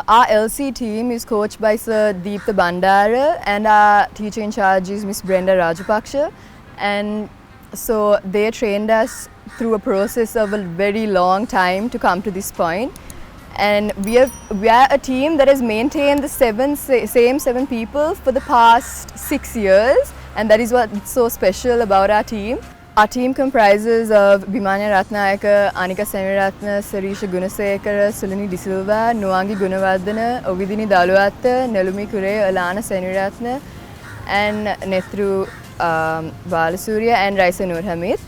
our LC team is coached by Sir Deepta Bandara, and our teacher in charge is Miss Brenda Rajapaksha. And so they trained us through a process of a very long time to come to this point. And we are a team that has maintained the same seven people for the past 6 years, and that is what's so special about our team. Our team comprises of Bhimanya Ratnayaka, Anika Semiratna, Sarisha Gunasekara, Sulani De Silva, Nuangi Gunawardana, Ovidini Daluwatta, Nelumi Kure, Alana Semiratna, and Nethru Balasurya and Raisa Nur Hamid.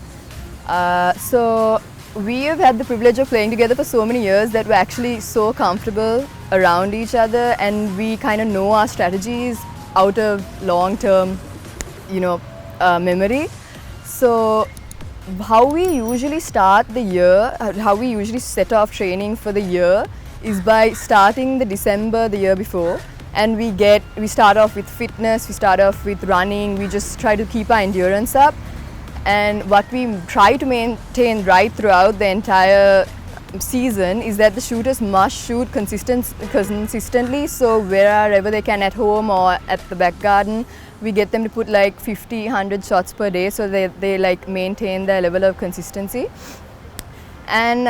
So we have had the privilege of playing together for so many years that we're actually so comfortable around each other, and we kind of know our strategies out of long-term, memory. So how we usually start the year, how we usually set off training for the year is by starting the December the year before, and we start off with fitness, we start off with running, we just try to keep our endurance up. And what we try to maintain right throughout the entire season is that the shooters must shoot consistently, so wherever they can, at home or at the back garden, we get them to put like 50, 100 shots per day, so they like maintain their level of consistency. And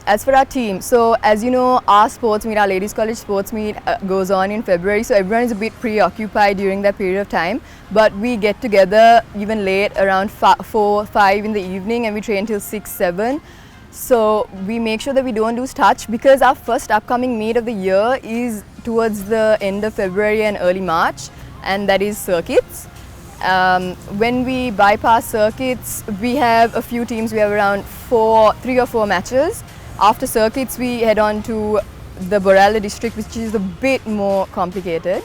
as for our team, so as you know, our sports meet, our ladies college sports meet goes on in February, so everyone is a bit preoccupied during that period of time, but we get together even late, around 4, 5 in the evening, and we train till 6, 7. So we make sure that we don't lose touch, because our first upcoming meet of the year is towards the end of February and early March, and that is circuits. When we bypass circuits, we have a few teams. We have around 3 or 4 matches. After circuits, we head on to the Borella district, which is a bit more complicated.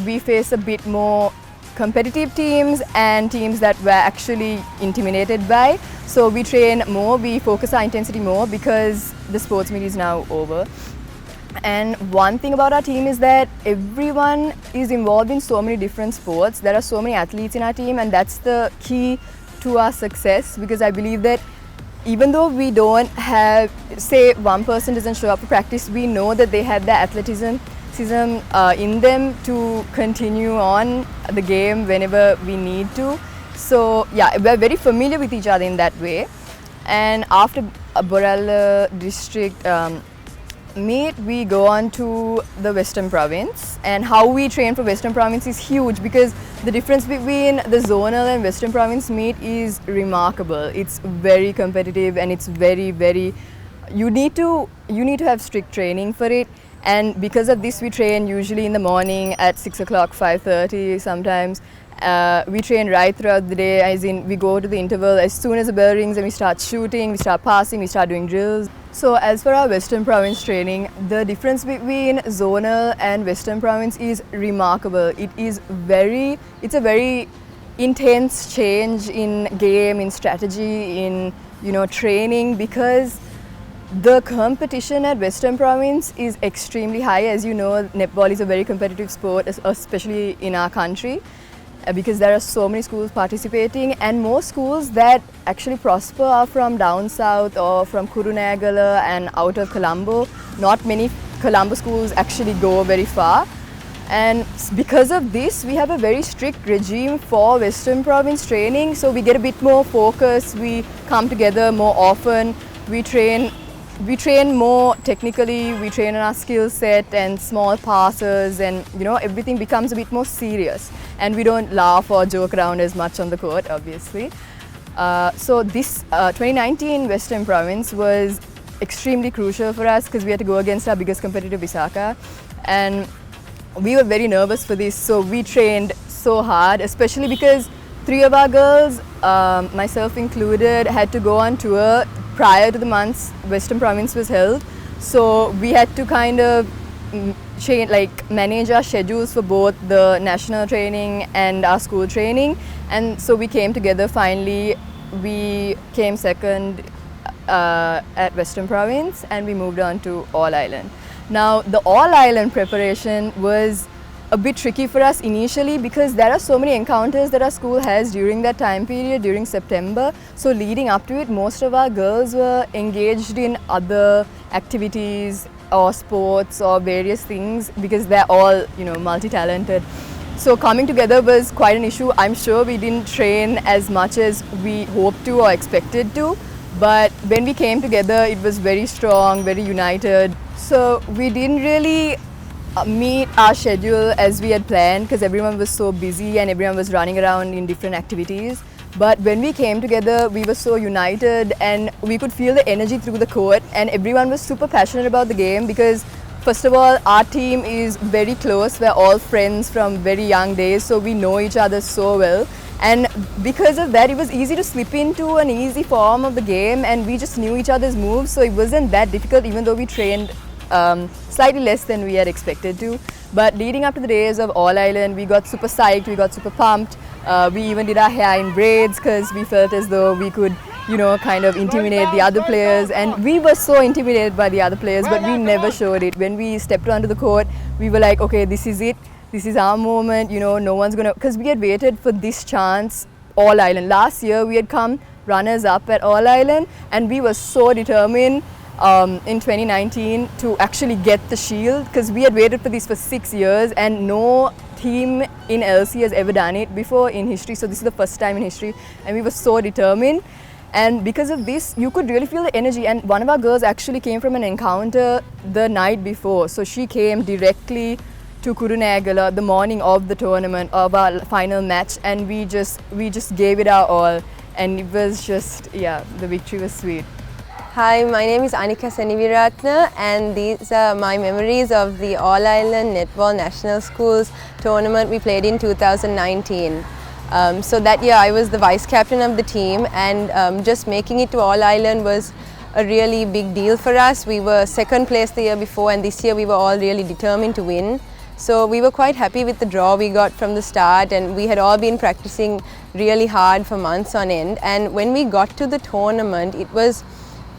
We face a bit more competitive teams and teams that we're actually intimidated by. So we train more, we focus our intensity more, because the sports meet is now over. And one thing about our team is that everyone is involved in so many different sports. There are so many athletes in our team, and that's the key to our success, because I believe that even though we don't have, say one person doesn't show up for practice, we know that they have the athleticism in them to continue on the game whenever we need to. So yeah, we're very familiar with each other in that way. And after Borella district meet, we go on to the Western Province, and how we train for Western Province is huge, because the difference between the zonal and Western Province meet is remarkable. It's very competitive, and it's very, very, you need to have strict training for it. And because of this, we train usually in the morning at 6 o'clock, 5:30 sometimes. We train right throughout the day, as in we go to the interval as soon as the bell rings, and we start shooting, we start passing, we start doing drills. So as for our Western Province training, the difference between zonal and Western Province is remarkable. It's a very intense change in game, in strategy, in training, because the competition at Western Province is extremely high. As you know, netball is a very competitive sport, especially in our country, because there are so many schools participating, and most schools that actually prosper are from down south or from Kurunegala and out of Colombo. Not many Colombo schools actually go very far, and because of this, we have a very strict regime for Western Province training, so we get a bit more focus, we come together more often, we train more technically, we train on our skill set and small passes, and everything becomes a bit more serious, and we don't laugh or joke around as much on the court, obviously. So this 2019 Western Province was extremely crucial for us, because we had to go against our biggest competitor, Visaka, and we were very nervous for this, so we trained so hard, especially because 3 of our girls, myself included, had to go on tour prior to the months Western Province was held. So we had to kind of manage our schedules for both the national training and our school training. And so we came together finally. We came second at Western Province, and we moved on to All Island. Now the All Island preparation was a bit tricky for us initially, because there are so many encounters that our school has during that time period, during September. So leading up to it, most of our girls were engaged in other activities or sports or various things because they're all, multi-talented. So coming together was quite an issue. I'm sure we didn't train as much as we hoped to or expected to, but when we came together, it was very strong, very united. So we didn't really meet our schedule as we had planned because everyone was so busy and everyone was running around in different activities. But when we came together, we were so united and we could feel the energy through the court, and everyone was super passionate about the game because first of all, our team is very close. We're all friends from very young days, so we know each other so well. And because of that, it was easy to slip into an easy form of the game, and we just knew each other's moves, so it wasn't that difficult even though we trained slightly less than we had expected to. But leading up to the days of All Island, we got super psyched, we got super pumped. We even did our hair in braids because we felt as though we could, kind of intimidate the other players. And we were so intimidated by the other players, but we never showed it. When we stepped onto the court, we were like, okay, this is it. This is our moment, no one's gonna, because we had waited for this chance All Island. Last year, we had come runners up at All Island, and we were so determined in 2019 to actually get the shield because we had waited for this for 6 years and no team in LC has ever done it before in history. So this is the first time in history, and we were so determined. And because of this, you could really feel the energy. And one of our girls actually came from an encounter the night before. So she came directly to Kurunegala the morning of the tournament, of our final match, and we just gave it our all. And it was just, the victory was sweet. Hi, my name is Anika Seniviratna, and these are my memories of the All Island Netball National Schools tournament we played in 2019. So that year I was the vice captain of the team, and just making it to All Island was a really big deal for us. We were second place the year before, and this year we were all really determined to win. So we were quite happy with the draw we got from the start, and we had all been practicing really hard for months on end. And when we got to the tournament, it was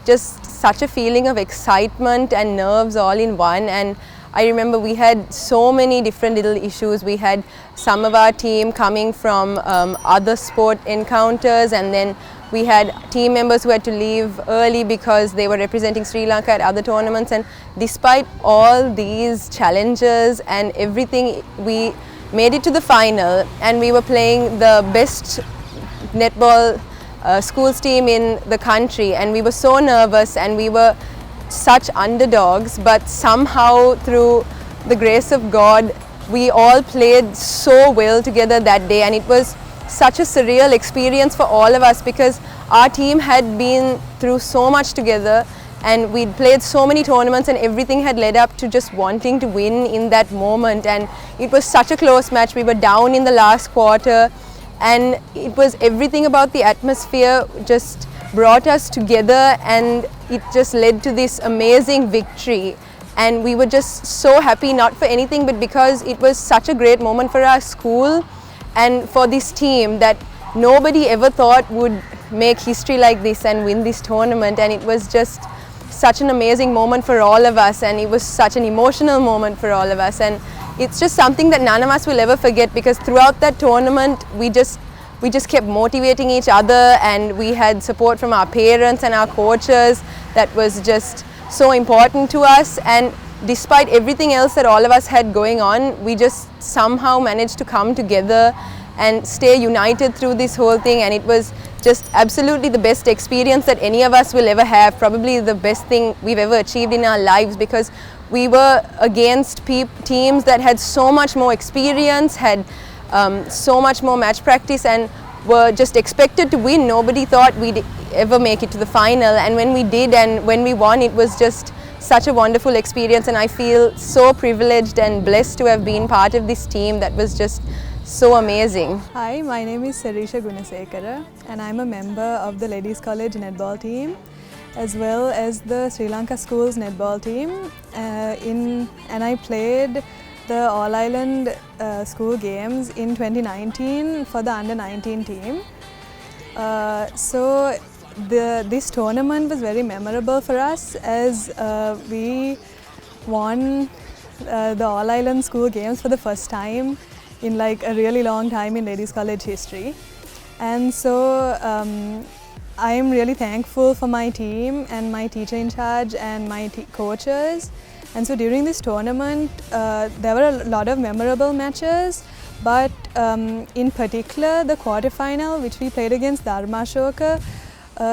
just such a feeling of excitement and nerves all in one. And I remember we had so many different little issues. We had some of our team coming from other sport encounters, and then we had team members who had to leave early because they were representing Sri Lanka at other tournaments. And despite all these challenges and everything, we made it to the final, and we were playing the best netball schools team in the country, and we were so nervous and we were such underdogs, but somehow through the grace of God we all played so well together that day, and it was such a surreal experience for all of us because our team had been through so much together and we'd played so many tournaments, and everything had led up to just wanting to win in that moment. And it was such a close match. We were down in the last quarter, and it was everything about the atmosphere just brought us together, and it just led to this amazing victory. And we were just so happy, not for anything but because it was such a great moment for our school and for this team that nobody ever thought would make history like this and win this tournament. And it was just such an amazing moment for all of us, and it was such an emotional moment for all of us. And it's just something that none of us will ever forget because throughout that tournament we just kept motivating each other, and we had support from our parents and our coaches that was just so important to us. And despite everything else that all of us had going on, we just somehow managed to come together and stay united through this whole thing. And it was just absolutely the best experience that any of us will ever have, probably the best thing we've ever achieved in our lives, because we were against teams that had so much more experience, had so much more match practice, and were just expected to win. Nobody thought we'd ever make it to the final, and when we did and when we won, it was just such a wonderful experience. And I feel so privileged and blessed to have been part of this team that was just so amazing. Hi, my name is Sarisha Gunasekara, and I'm a member of the Ladies College netball team as well as the Sri Lanka Schools netball team, and I played the All Island school games in 2019 for the under 19 team. So this tournament was very memorable for us as we won the All Island school games for the first time in like a really long time in Ladies College history. And so I am really thankful for my team and my teacher in charge and my coaches And so during this tournament, there were a lot of memorable matches, but in particular, the quarterfinal, which we played against Dharmashoka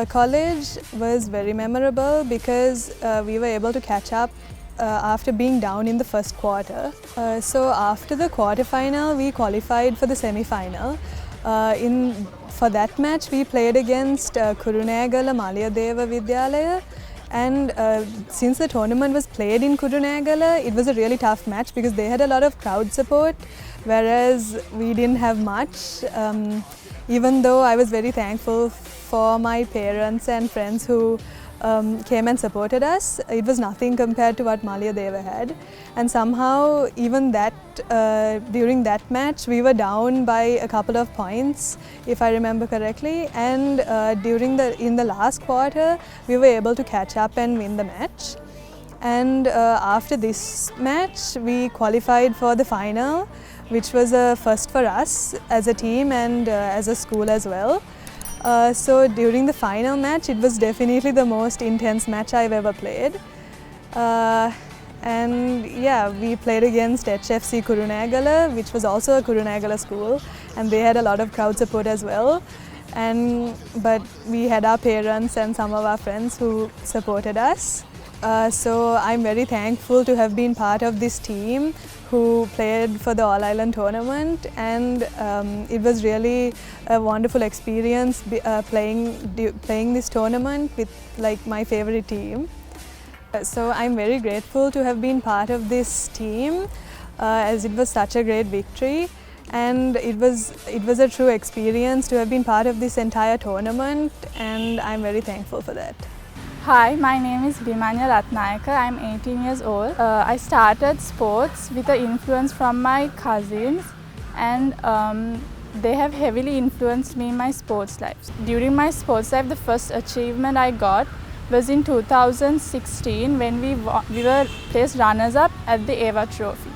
College, was very memorable because we were able to catch up after being down in the first quarter. So after the quarterfinal, we qualified for the semi-final. For that match, we played against Kurunegala Malayadeva Vidyalaya. And since the tournament was played in Kurunegala, it was a really tough match because they had a lot of crowd support, whereas we didn't have much. Even though I was very thankful for my parents and friends who came and supported us, it was nothing compared to what Malayadeva had. And somehow, even that during that match, we were down by a couple of points, if I remember correctly. And in the last quarter, we were able to catch up and win the match. And after this match, we qualified for the final, which was a first for us as a team and as a school as well. So during the final match, it was definitely the most intense match I've ever played. And yeah, we played against HFC Kurunegala, which was also a Kurunegala school, and they had a lot of crowd support as well. But we had our parents and some of our friends who supported us. So I'm very thankful to have been part of this team who played for the All Island tournament, and it was really a wonderful experience playing this tournament with my favorite team. So I'm very grateful to have been part of this team as it was such a great victory, and it was a true experience to have been part of this entire tournament, and I'm very thankful for that. Hi, my name is Bhimanya Ratnayaka. I'm 18 years old. I started sports with the influence from my cousins, and they have heavily influenced me in my sports life. During my sports life, the first achievement I got was in 2016 when we were placed runners-up at the Eva Trophy.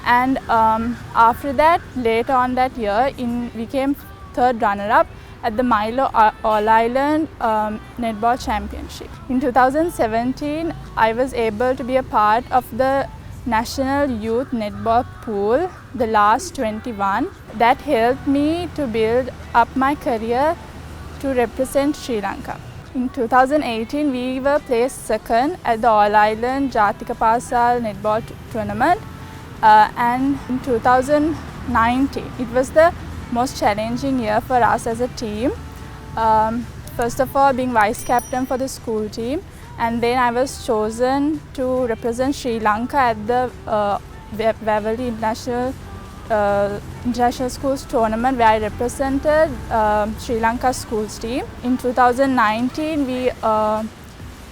And after that, later on that year, we came third runner-up at the Milo All Island Netball Championship. In 2017, I was able to be a part of the National Youth Netball Pool, the last 21. That helped me to build up my career to represent Sri Lanka. In 2018, we were placed second at the All Island Jatika Pasal Netball Tournament. And in 2019, it was the most challenging year for us as a team. First of all, being vice captain for the school team, and then I was chosen to represent Sri Lanka at the Waverley International Schools Tournament, where I represented Sri Lanka schools team. In 2019, we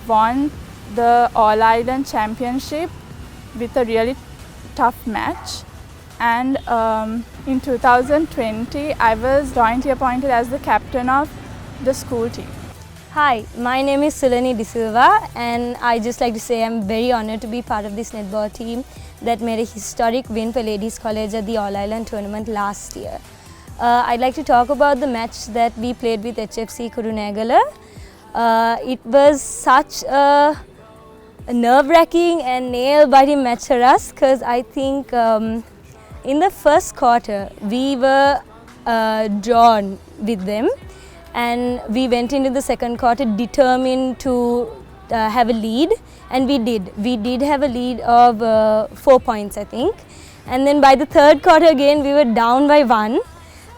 won the All Island Championship with a really tough match. And in 2020, I was jointly appointed as the captain of the school team. Hi, my name is Sulani De Silva, and I just like to say I'm very honored to be part of this netball team that made a historic win for Ladies College at the All Island tournament last year. I'd like to talk about the match that we played with HFC Kurunegala. It was such a nerve-wracking and nail-biting match for us, because I think in the first quarter we were drawn with them, and we went into the second quarter determined to have a lead, and we did have a lead of 4 points, I think. And then by the third quarter again we were down by 1,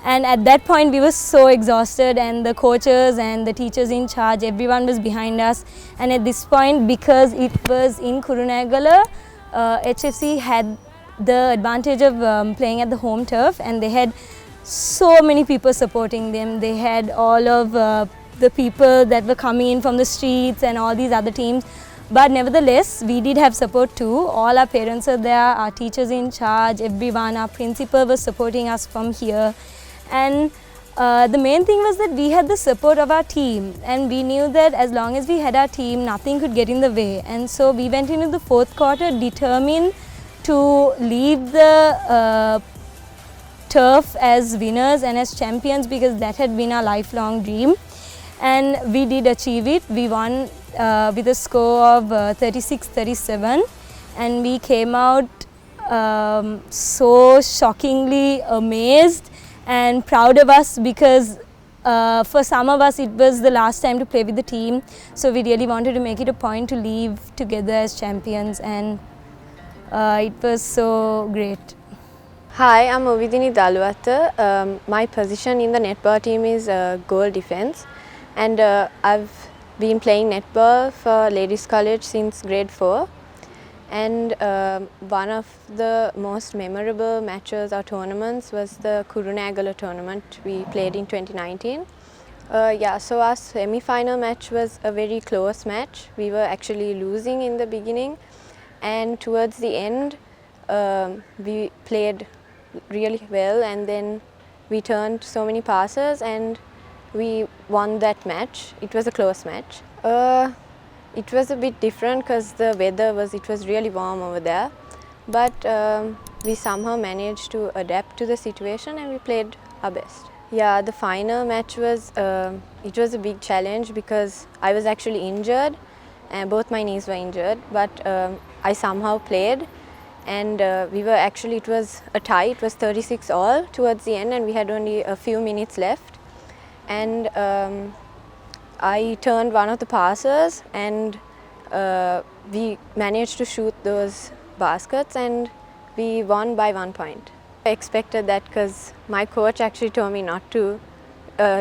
and at that point we were so exhausted, and the coaches and the teachers in charge, everyone was behind us. And at this point, because it was in Kurunegala, HFC had the advantage of playing at the home turf, and they had so many people supporting them. They had all of the people that were coming in from the streets and all these other teams. But nevertheless, we did have support too. All our parents are there, our teachers in charge, everyone, our principal was supporting us from here. And the main thing was that we had the support of our team, and we knew that as long as we had our team, nothing could get in the way. And so we went into the fourth quarter determined to leave the turf as winners and as champions, because that had been our lifelong dream. And we did achieve it. We won with a score of 36-37, and we came out so shockingly amazed and proud of us, because for some of us it was the last time to play with the team, so we really wanted to make it a point to leave together as champions, and it was so great. Hi, I'm Ovidini Daluwata. My position in the netball team is goal defense, and I've been playing netball for Ladies College since grade 4. And one of the most memorable matches or tournaments was the Kurunegala tournament we played in 2019. So our semi-final match was a very close match. We were actually losing in the beginning, and towards the end we played really well, and then we turned so many passes and we won that match. It was a close match. It was a bit different because the weather was really warm over there, but we somehow managed to adapt to the situation and we played our best. Yeah, the final match was it was a big challenge because I was actually injured and both my knees were injured, but I somehow played, and it was a tie. It was 36 all towards the end and we had only a few minutes left, and I turned one of the passes and we managed to shoot those baskets and we won by 1 point. I expected that because my coach actually told me not to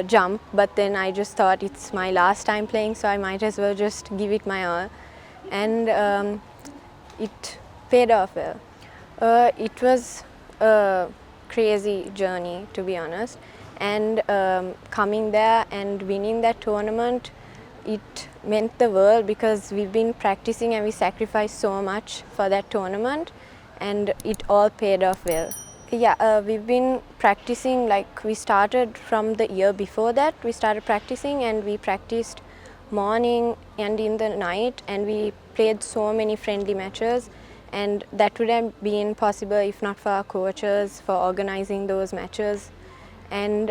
jump, but then I just thought it's my last time playing, so I might as well just give it my all, and it paid off well. It was a crazy journey, to be honest. And coming there and winning that tournament, it meant the world because we've been practicing and we sacrificed so much for that tournament, and it all paid off well. Yeah, we've been practicing, like we started from the year before that. We started practicing and we practiced morning and in the night, and we played so many friendly matches, and that would have been possible if not for our coaches for organizing those matches. And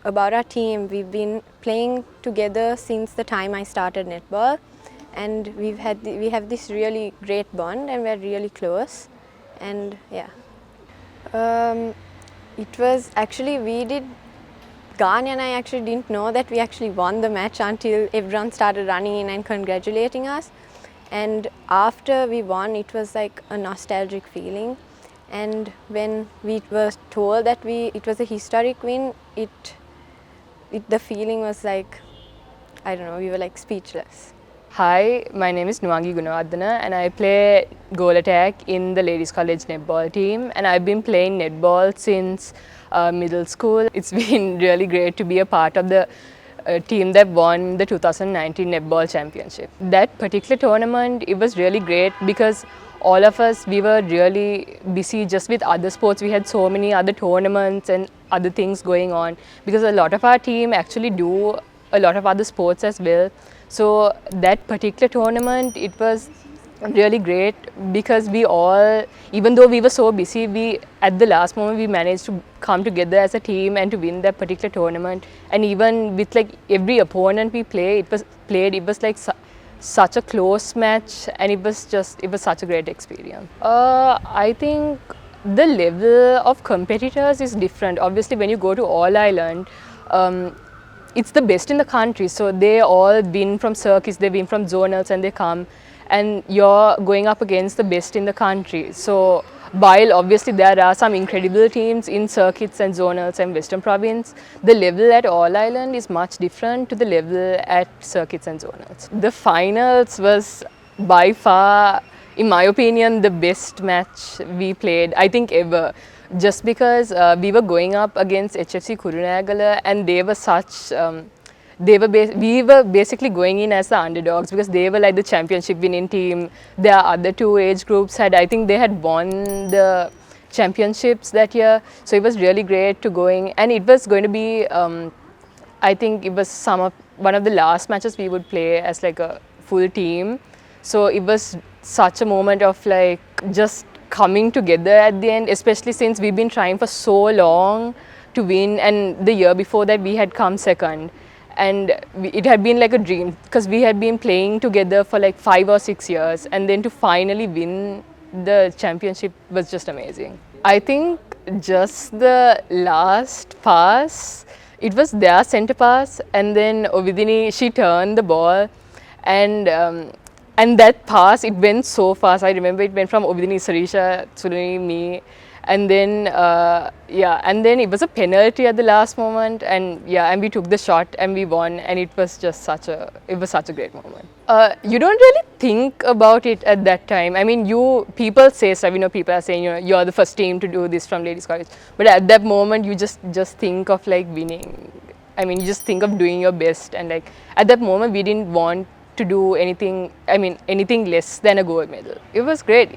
about our team, we've been playing together since the time I started netball, and we have this really great bond and we're really close, and yeah. It was actually, Gani and I actually didn't know that we actually won the match until everyone started running in and congratulating us, and after we won it was like a nostalgic feeling. And when we were told that it was a historic win, the feeling was like, I don't know, we were like speechless. Hi, my name is Nuwangi Gunawardana and I play goal attack in the Ladies College netball team, and I've been playing netball since middle school. It's been really great to be a part of the team that won the 2019 netball championship. That particular tournament, it was really great because all of us, we were really busy just with other sports. We had so many other tournaments and other things going on because a lot of our team actually do a lot of other sports as well. So that particular tournament, it was really great because we all, even though we were so busy, at the last moment we managed to come together as a team and to win that particular tournament. And even with like every opponent we played, it was like such a close match, and it was such a great experience. I think the level of competitors is different. Obviously, when you go to All Ireland, it's the best in the country. So they all win from circuits, they win from zonals, and they come, and you're going up against the best in the country. So while obviously there are some incredible teams in circuits and zonals and Western Province, the level at All Ireland is much different to the level at circuits and zonals. The finals was by far, in my opinion, the best match we played, I think, ever. Just because we were going up against HFC Kurunegala, and they were such, we were basically going in as the underdogs because they were like the championship winning team. Their other two age groups I think they had won the championships that year. So it was really great to going, and it was going to be, I think it was one of the last matches we would play as like a full team. So it was such a moment of like just coming together at the end, especially since we've been trying for so long to win, and the year before that we had come second. and it had been like a dream because we had been playing together for like 5 or 6 years, and then to finally win the championship was just amazing. I think just the last pass, it was their centre pass, and then Ovidini, she turned the ball, and that pass, it went so fast. I remember it went from Ovidini, Sarisha, Sulani, me, and then and then it was a penalty at the last moment, and and we took the shot and we won, and it was just such a great moment. You don't really think about it at that time. I mean, people say stuff, people are saying, you're the first team to do this from ladies college, but at that moment you just think of like winning. I mean, you just think of doing your best, and like at that moment we didn't want to do anything less than a gold medal. It was great.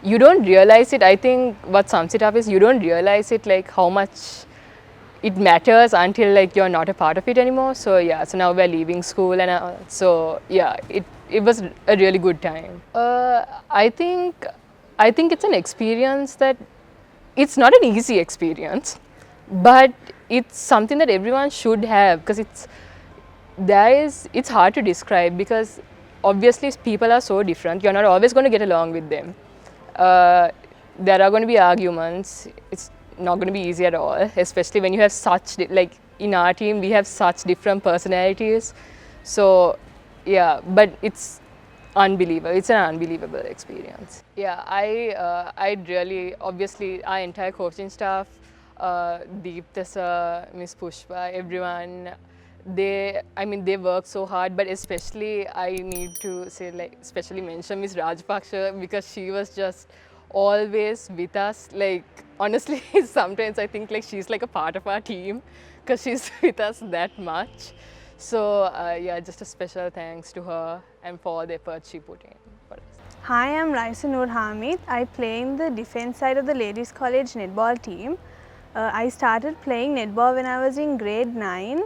You don't realize it. I think what sums it up is you don't realize it, like how much it matters until like you're not a part of it anymore. So so now we're leaving school, and it was a really good time. I think it's an experience that it's not an easy experience, but it's something that everyone should have, because it's hard to describe, because obviously people are so different. You're not always going to get along with them. There are going to be arguments. It's not going to be easy at all, especially when you have like in our team we have such different personalities. So but it's unbelievable. It's an unbelievable experience. I'd really, obviously our entire coaching staff, Deepta sir, Miss Pushpa, everyone, they work so hard, but especially I need to say, like, especially mention Miss Rajpaksha, because she was just always with us. Like, honestly, sometimes I think like she's like a part of our team, because she's with us that much. So just a special thanks to her and for all the effort she put in for us. Hi, I'm Raisa Noor Hamid. I play in the defense side of the Ladies College netball team. I started playing netball when I was in grade 9.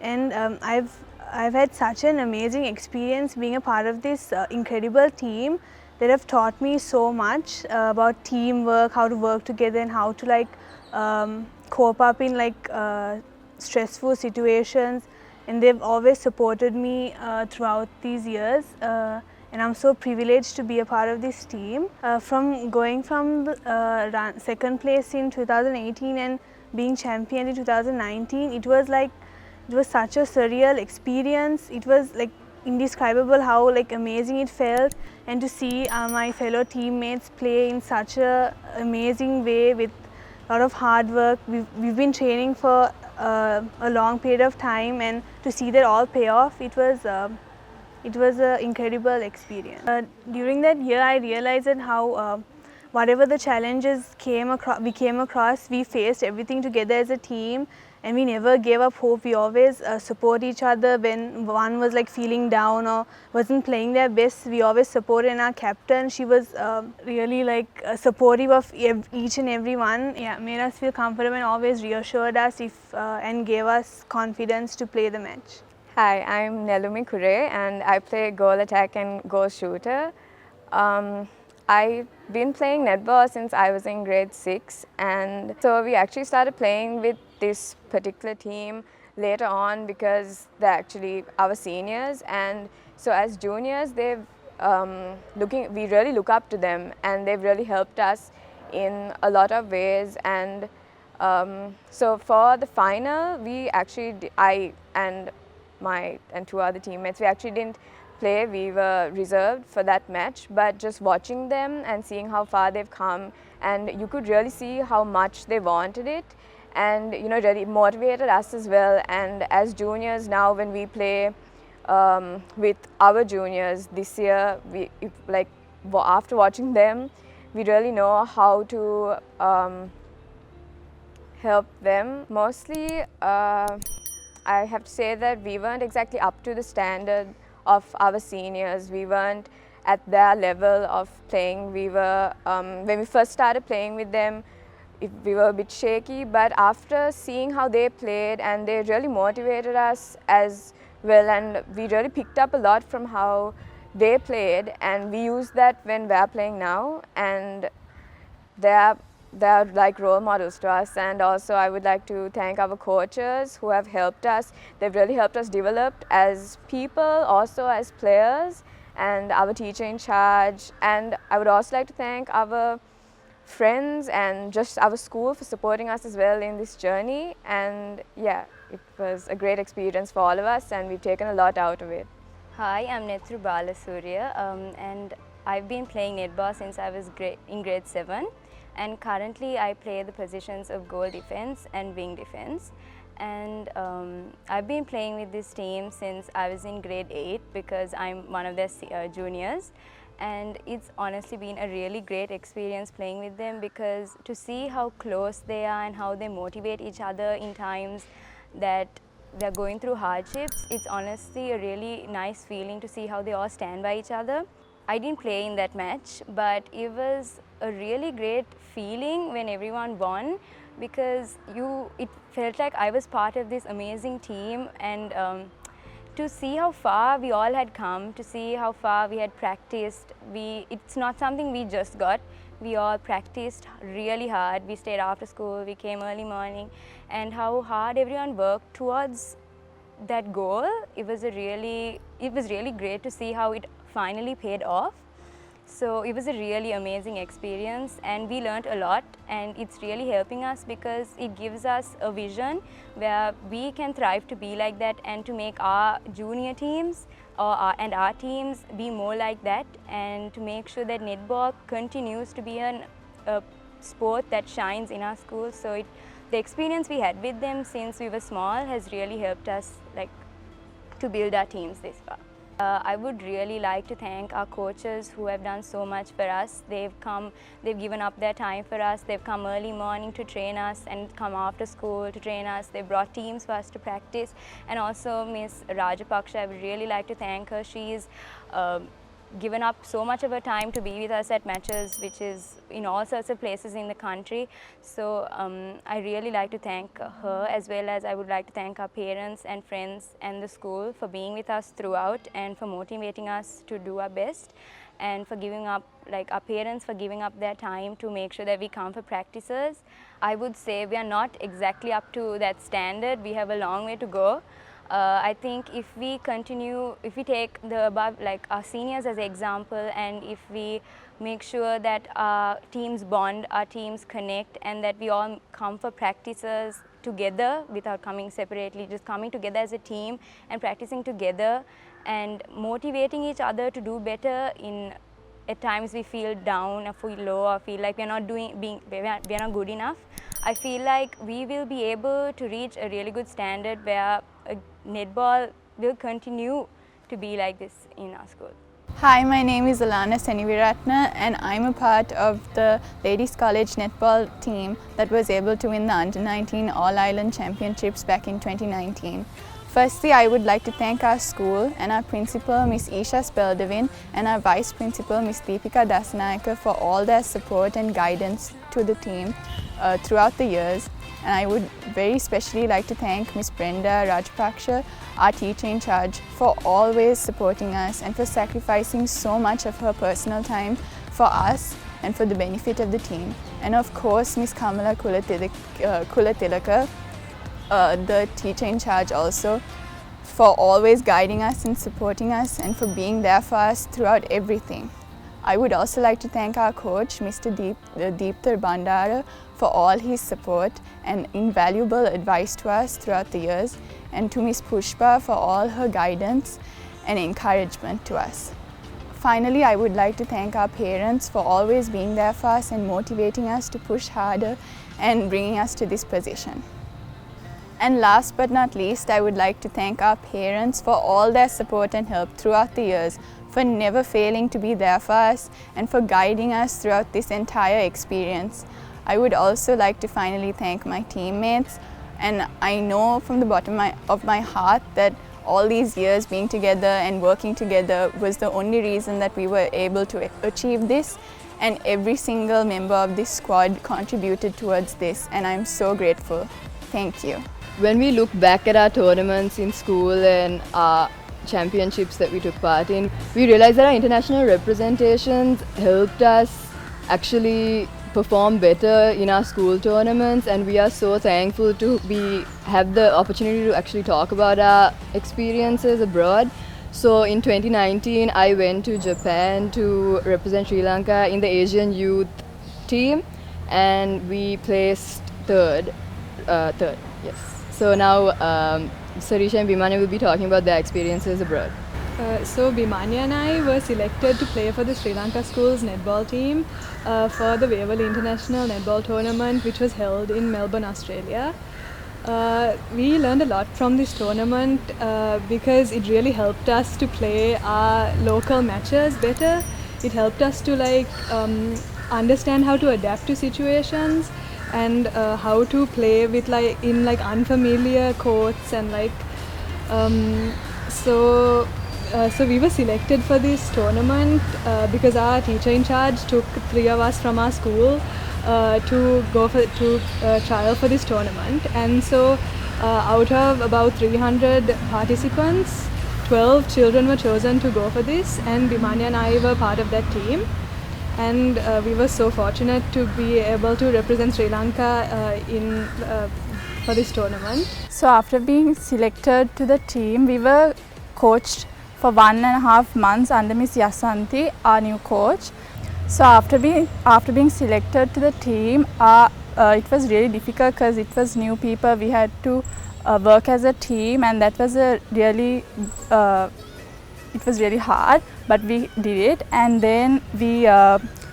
And I've had such an amazing experience being a part of this incredible team that have taught me so much about teamwork, how to work together, and how to like cope up in like stressful situations. And they've always supported me throughout these years. And I'm so privileged to be a part of this team. From going from the, second place in 2018 and being champion in 2019, it was such a surreal experience. It was like indescribable how like amazing it felt, and to see my fellow teammates play in such a amazing way with a lot of hard work. We've been training for a long period of time, and to see that all pay off, it was an incredible experience. During that year, I realized that how whatever the challenges we came across, we faced everything together as a team, and we never gave up hope. We always support each other when one was like feeling down or wasn't playing their best. We always supported, and our captain, she was really like supportive of each and every one. Yeah, made us feel comfortable and always reassured us and gave us confidence to play the match. Hi, I'm Nelumi Kure, and I play goal attack and goal shooter. I've been playing netball since I was in grade 6, and so we actually started playing with this particular team later on because they're actually our seniors, and so as juniors we really look up to them, and they've really helped us in a lot of ways. And so for the final, I and two other teammates, we actually didn't play. We were reserved for that match, but just watching them and seeing how far they've come, and you could really see how much they wanted it, and really motivated us as well. And as juniors now, when we play with our juniors this year, after watching them, we really know how to help them. Mostly I have to say that we weren't exactly up to the standard of our seniors. We weren't at their level of playing. We were, when we first started playing with them, we were a bit shaky, but after seeing how they played, and they really motivated us as well, and we really picked up a lot from how they played, and we use that when we're playing now. And they're they are like role models to us. And also I would like to thank our coaches who have helped us. They've really helped us develop as people, also as players, and our teacher in charge. And I would also like to thank our friends and just our school for supporting us as well in this journey. And yeah, it was a great experience for all of us, and we've taken a lot out of it. Hi, I'm Nethru Balasurya, and I've been playing netball since I was in grade 7, and currently I play the positions of goal defense and wing defense. And I've been playing with this team since I was in grade 8 because I'm one of their juniors. And it's honestly been a really great experience playing with them, because to see how close they are and how they motivate each other in times that they're going through hardships, it's honestly a really nice feeling to see how they all stand by each other. I didn't play in that match, but it was a really great feeling when everyone won, because it felt like I was part of this amazing team. And to see how far we all had come, to see how far we had practiced. It's not something we just got. We all practiced really hard. We stayed after school, we came early morning, and how hard everyone worked towards that goal. It was really great to see how it finally paid off. So it was a really amazing experience, and we learned a lot, and it's really helping us because it gives us a vision where we can thrive to be like that, and to make our junior teams and our teams be more like that, and to make sure that netball continues to be a sport that shines in our school. So the experience we had with them since we were small has really helped us to build our teams this far. I would really like to thank our coaches who have done so much for us. They've given up their time for us. They've come early morning to train us and come after school to train us. They brought teams for us to practice. And also Miss Rajapaksha, I would really like to thank her. She's given up so much of her time to be with us at matches, which is in all sorts of places in the country. So I really like to thank her, as well as I would like to thank our parents and friends and the school for being with us throughout, and for motivating us to do our best, and for giving up, our parents for giving up their time to make sure that we come for practices. I would say we are not exactly up to that standard. We have a long way to go. I think if we take the above, our seniors as an example, and if we make sure that our teams bond, our teams connect, and that we all come for practices together without coming separately, just coming together as a team and practicing together and motivating each other to do better at times we feel down or feel low or feel like we're not good enough. I feel like we will be able to reach a really good standard where netball will continue to be like this in our school. Hi, my name is Alana Seniviratna, and I'm a part of the Ladies College netball team that was able to win the Under-19 All-Ireland Championships back in 2019. Firstly, I would like to thank our school and our principal, Miss Isha Speldevin, and our vice principal, Miss Deepika Dasanayaka, for all their support and guidance to the team throughout the years. And I would very specially like to thank Miss Brenda Rajapaksha, our teacher in charge, for always supporting us and for sacrificing so much of her personal time for us and for the benefit of the team. And of course, Miss Kamala Kulatilaka, the teacher in charge also, for always guiding us and supporting us and for being there for us throughout everything. I would also like to thank our coach, Mr. Deepthar Bandara, for all his support and invaluable advice to us throughout the years, and to Miss Pushpa for all her guidance and encouragement to us. Finally, I would like to thank our parents for always being there for us and motivating us to push harder and bringing us to this position. And last but not least, I would like to thank our parents for all their support and help throughout the years, for never failing to be there for us and for guiding us throughout this entire experience. I would also like to finally thank my teammates, and I know from the bottom of my heart that all these years being together and working together was the only reason that we were able to achieve this, and every single member of this squad contributed towards this, and I'm so grateful. Thank you. When we look back at our tournaments in school and our championships that we took part in, we realized that our international representations helped us actually perform better in our school tournaments, and we are so thankful to have the opportunity to actually talk about our experiences abroad. So in 2019, I went to Japan to represent Sri Lanka in the Asian youth team, and we placed third. Yes. So now Sarisha and Bhimanya will be talking about their experiences abroad. So Bhimanya and I were selected to play for the Sri Lanka Schools netball team for the Waverley International Netball Tournament, which was held in Melbourne, Australia. We learned a lot from this tournament because it really helped us to play our local matches better. It helped us to understand how to adapt to situations and how to play with in unfamiliar courts and so we were selected for this tournament because our teacher in charge took 3 of us from our school to go to trial for this tournament. And so out of about 300 participants, 12 children were chosen to go for this, and Bhimanya and I were part of that team. And we were so fortunate to be able to represent Sri Lanka for this tournament. So after being selected to the team, we were coached for 1.5 months under Miss Yasanti, our new coach. So after being selected to the team, it was really difficult because it was new people. We had to work as a team, and that was it was really hard, but we did it. And then we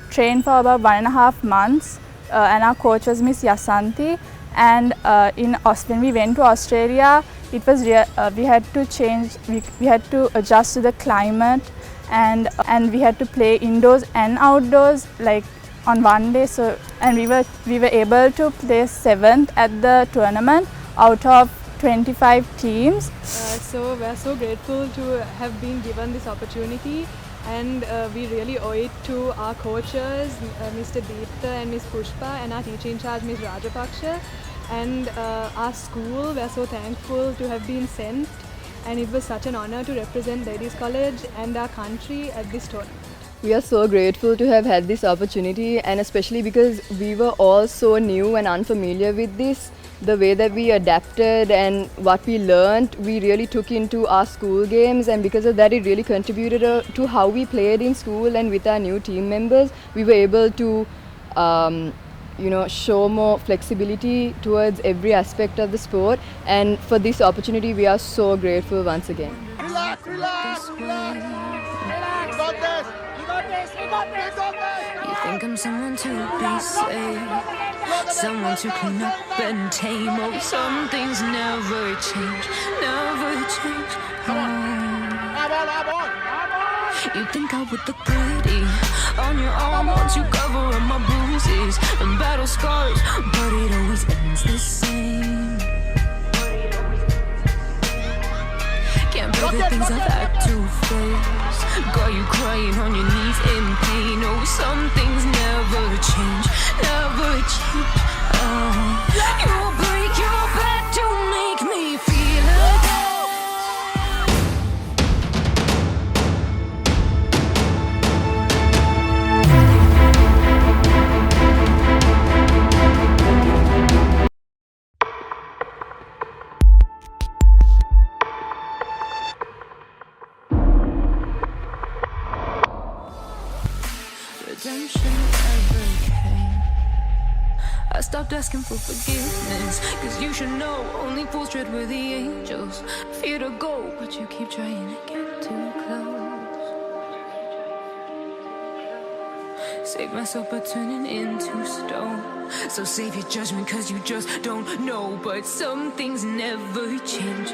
trained for about 1.5 months, and our coach was Miss Yasanti. And when we went to Australia, it was we had to change. We had to adjust to the climate, and we had to play indoors and outdoors on one day. So we were able to place 7th at the tournament out of 25 teams. So we're so grateful to have been given this opportunity, and we really owe it to our coaches, Mr. Deepta and Ms. Pushpa, and our teacher in charge, Ms. Rajapaksha, and our school. We're so thankful to have been sent, and it was such an honor to represent Ladies College and our country at this tournament. We are so grateful to have had this opportunity, and especially because we were all so new and unfamiliar with this. The way that we adapted and what we learned, we really took into our school games, and because of that, it really contributed to how we played in school. And with our new team members, we were able to show more flexibility towards every aspect of the sport. And for this opportunity, we are so grateful once again. Relax, relax, relax. Relax. Got this. You got this. You got this. You got this. You think I'm someone to be saved, someone to clean up and tame. Oh, some things never change, never change. You think I would look pretty on your arm once you cover up my bruises and battle scars, but it always ends the same. Can't bear the things I've had to face. Got you crying on your knees in pain. Oh, some things never change, never change. You break your back to make me feel again. Redemption never came. I stopped asking for forgiveness, cause you should know only fools tread where the angels fear to go, but you keep trying to get too close. Save myself by turning into stone. So save your judgment cause you just don't know, but some things never change.